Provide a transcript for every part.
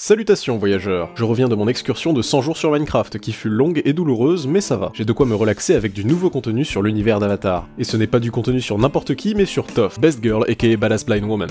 Salutations voyageurs, je reviens de mon excursion de 100 jours sur Minecraft qui fut longue et douloureuse mais ça va. J'ai de quoi me relaxer avec du nouveau contenu sur l'univers d'Avatar. Et ce n'est pas du contenu sur n'importe qui mais sur Toph, Best Girl aka Badass Blind Woman.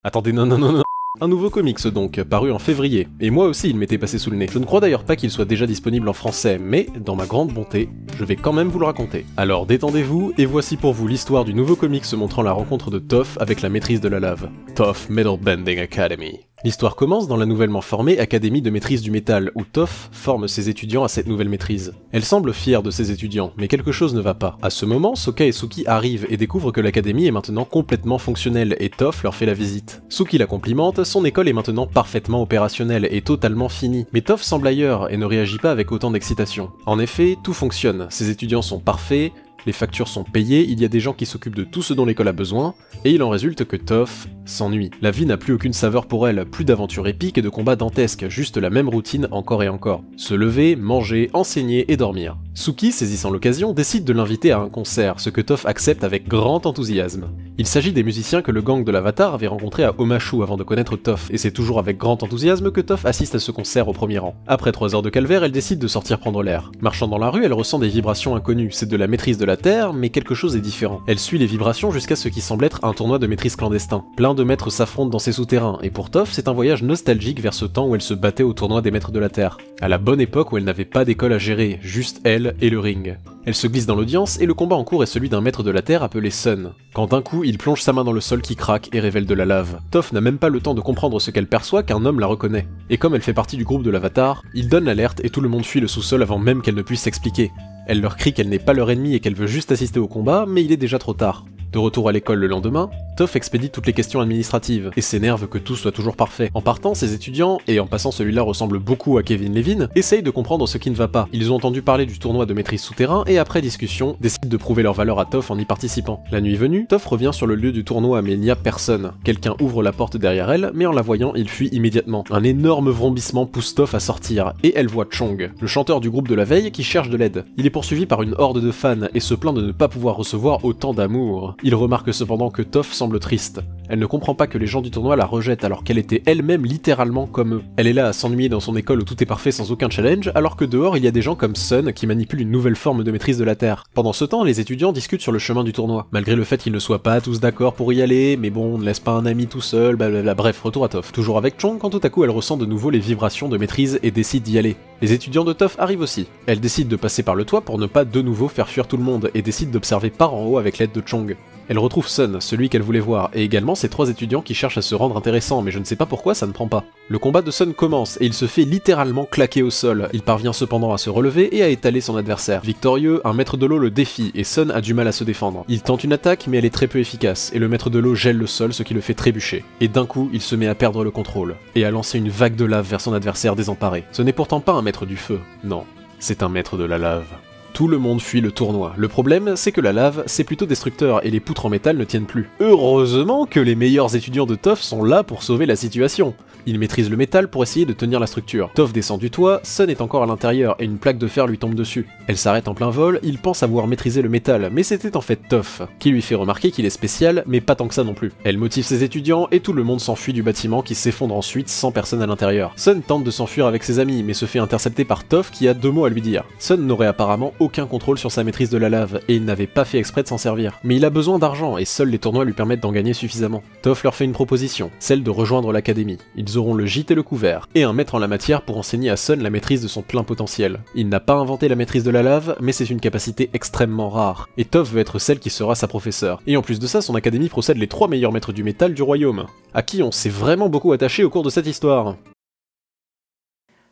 Attendez, non. Un nouveau comics donc, paru en février, et moi aussi il m'était passé sous le nez. Je ne crois d'ailleurs pas qu'il soit déjà disponible en français, mais, dans ma grande bonté, je vais quand même vous le raconter. Alors détendez-vous, et voici pour vous l'histoire du nouveau comics montrant la rencontre de Toph avec la maîtrise de la lave. Toph Metal Bending Academy. L'histoire commence dans la nouvellement formée Académie de maîtrise du métal, où Toph forme ses étudiants à cette nouvelle maîtrise. Elle semble fière de ses étudiants, mais quelque chose ne va pas. À ce moment, Sokka et Suki arrivent et découvrent que l'académie est maintenant complètement fonctionnelle, et Toph leur fait la visite. Suki la complimente, son école est maintenant parfaitement opérationnelle et totalement finie, mais Toph semble ailleurs et ne réagit pas avec autant d'excitation. En effet, tout fonctionne, ses étudiants sont parfaits, les factures sont payées, il y a des gens qui s'occupent de tout ce dont l'école a besoin, et il en résulte que Toph s'ennuie. La vie n'a plus aucune saveur pour elle, plus d'aventures épiques et de combats dantesques, juste la même routine encore et encore. Se lever, manger, enseigner et dormir. Suki, saisissant l'occasion, décide de l'inviter à un concert, ce que Toph accepte avec grand enthousiasme. Il s'agit des musiciens que le gang de l'Avatar avait rencontrés à Omashu avant de connaître Toph, et c'est toujours avec grand enthousiasme que Toph assiste à ce concert au premier rang. Après 3 heures de calvaire, elle décide de sortir prendre l'air. Marchant dans la rue, elle ressent des vibrations inconnues, c'est de la maîtrise de la terre, mais quelque chose est différent. Elle suit les vibrations jusqu'à ce qui semble être un tournoi de maîtrise clandestin. Plein de maîtres s'affrontent dans ces souterrains, et pour Toph, c'est un voyage nostalgique vers ce temps où elle se battait au tournoi des maîtres de la terre. À la bonne époque où elle n'avait pas d'école à gérer, juste elle et le ring. Elle se glisse dans l'audience, et le combat en cours est celui d'un maître de la terre appelé Sun. Quand d'un coup, il plonge sa main dans le sol qui craque et révèle de la lave. Toph n'a même pas le temps de comprendre ce qu'elle perçoit qu'un homme la reconnaît. Et comme elle fait partie du groupe de l'Avatar, il donne l'alerte et tout le monde fuit le sous-sol avant même qu'elle ne puisse s'expliquer. Elle leur crie qu'elle n'est pas leur ennemi et qu'elle veut juste assister au combat, mais il est déjà trop tard. De retour à l'école le lendemain, Toph expédie toutes les questions administratives, et s'énerve que tout soit toujours parfait. En partant, ses étudiants, et en passant celui-là ressemble beaucoup à Kevin Levin, essayent de comprendre ce qui ne va pas. Ils ont entendu parler du tournoi de maîtrise souterrain, et après discussion, décident de prouver leur valeur à Toph en y participant. La nuit venue, Toph revient sur le lieu du tournoi, mais il n'y a personne. Quelqu'un ouvre la porte derrière elle, mais en la voyant, il fuit immédiatement. Un énorme vrombissement pousse Toph à sortir, et elle voit Chong, le chanteur du groupe de la veille qui cherche de l'aide. Il est poursuivi par une horde de fans, et se plaint de ne pas pouvoir recevoir autant d'amour. Il remarque cependant que Toph semble triste. Elle ne comprend pas que les gens du tournoi la rejettent alors qu'elle était elle-même littéralement comme eux. Elle est là à s'ennuyer dans son école où tout est parfait sans aucun challenge, alors que dehors il y a des gens comme Sun qui manipulent une nouvelle forme de maîtrise de la Terre. Pendant ce temps, les étudiants discutent sur le chemin du tournoi, malgré le fait qu'ils ne soient pas tous d'accord pour y aller, mais bon, on ne laisse pas un ami tout seul, blablabla, bref, retour à Toph. Toujours avec Chong quand tout à coup elle ressent de nouveau les vibrations de maîtrise et décide d'y aller. Les étudiants de Toph arrivent aussi. Elle décide de passer par le toit pour ne pas de nouveau faire fuir tout le monde, et décide d'observer par en haut avec l'aide de Chong. Elle retrouve Sun, celui qu'elle voulait voir, et également ces 3 étudiants qui cherchent à se rendre intéressants, mais je ne sais pas pourquoi ça ne prend pas. Le combat de Sun commence, et il se fait littéralement claquer au sol. Il parvient cependant à se relever et à étaler son adversaire. Victorieux, un maître de l'eau le défie, et Sun a du mal à se défendre. Il tente une attaque, mais elle est très peu efficace, et le maître de l'eau gèle le sol, ce qui le fait trébucher. Et d'un coup, il se met à perdre le contrôle, et à lancer une vague de lave vers son adversaire désemparé. Ce n'est pourtant pas un maître du feu, non, c'est un maître de la lave. Tout le monde fuit le tournoi. Le problème, c'est que la lave, c'est plutôt destructeur et les poutres en métal ne tiennent plus. Heureusement que les meilleurs étudiants de Toph sont là pour sauver la situation. Ils maîtrisent le métal pour essayer de tenir la structure. Toph descend du toit, Sun est encore à l'intérieur et une plaque de fer lui tombe dessus. Elle s'arrête en plein vol, il pense avoir maîtrisé le métal, mais c'était en fait Toph, qui lui fait remarquer qu'il est spécial, mais pas tant que ça non plus. Elle motive ses étudiants et tout le monde s'enfuit du bâtiment qui s'effondre ensuite sans personne à l'intérieur. Sun tente de s'enfuir avec ses amis, mais se fait intercepter par Toph qui a 2 mots à lui dire. Sun n'aurait apparemment aucun contrôle sur sa maîtrise de la lave, et il n'avait pas fait exprès de s'en servir. Mais il a besoin d'argent, et seuls les tournois lui permettent d'en gagner suffisamment. Toph leur fait une proposition, celle de rejoindre l'académie. Ils auront le gîte et le couvert, et un maître en la matière pour enseigner à Sun la maîtrise de son plein potentiel. Il n'a pas inventé la maîtrise de la lave, mais c'est une capacité extrêmement rare, et Toph veut être celle qui sera sa professeure. Et en plus de ça, son académie procède les 3 meilleurs maîtres du métal du royaume, à qui on s'est vraiment beaucoup attaché au cours de cette histoire.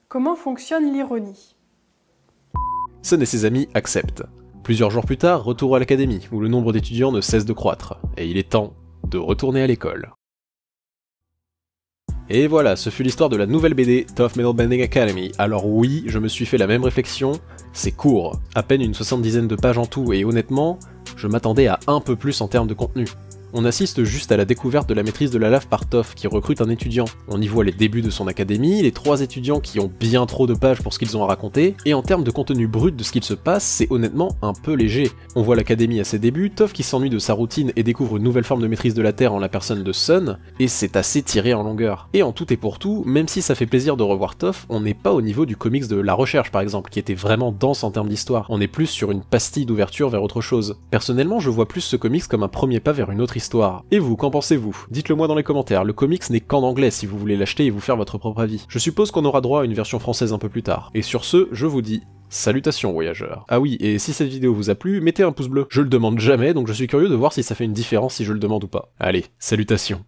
Comment fonctionne l'ironie? Sun et ses amis acceptent. Plusieurs jours plus tard, retour à l'académie, où le nombre d'étudiants ne cesse de croître, et il est temps de retourner à l'école. Et voilà, ce fut l'histoire de la nouvelle BD, Toph Metal Bending Academy. Alors oui, je me suis fait la même réflexion, c'est court, à peine une 70aine de pages en tout, et honnêtement, je m'attendais à un peu plus en termes de contenu. On assiste juste à la découverte de la maîtrise de la lave par Toph, qui recrute un étudiant. On y voit les débuts de son académie, les 3 étudiants qui ont bien trop de pages pour ce qu'ils ont à raconter, et en termes de contenu brut de ce qu'il se passe, c'est honnêtement un peu léger. On voit l'académie à ses débuts, Toph qui s'ennuie de sa routine et découvre une nouvelle forme de maîtrise de la Terre en la personne de Sun, et c'est assez tiré en longueur. Et en tout et pour tout, même si ça fait plaisir de revoir Toph, on n'est pas au niveau du comics de La Recherche par exemple, qui était vraiment dense en termes d'histoire. On est plus sur une pastille d'ouverture vers autre chose. Personnellement, je vois plus ce comics comme un premier pas vers une autre histoire. Et vous, qu'en pensez-vous? Dites-le moi dans les commentaires, le comics n'est qu'en anglais si vous voulez l'acheter et vous faire votre propre avis. Je suppose qu'on aura droit à une version française un peu plus tard. Et sur ce, je vous dis salutations voyageurs. Ah oui, et si cette vidéo vous a plu, mettez un pouce bleu. Je le demande jamais, donc je suis curieux de voir si ça fait une différence si je le demande ou pas. Allez, salutations.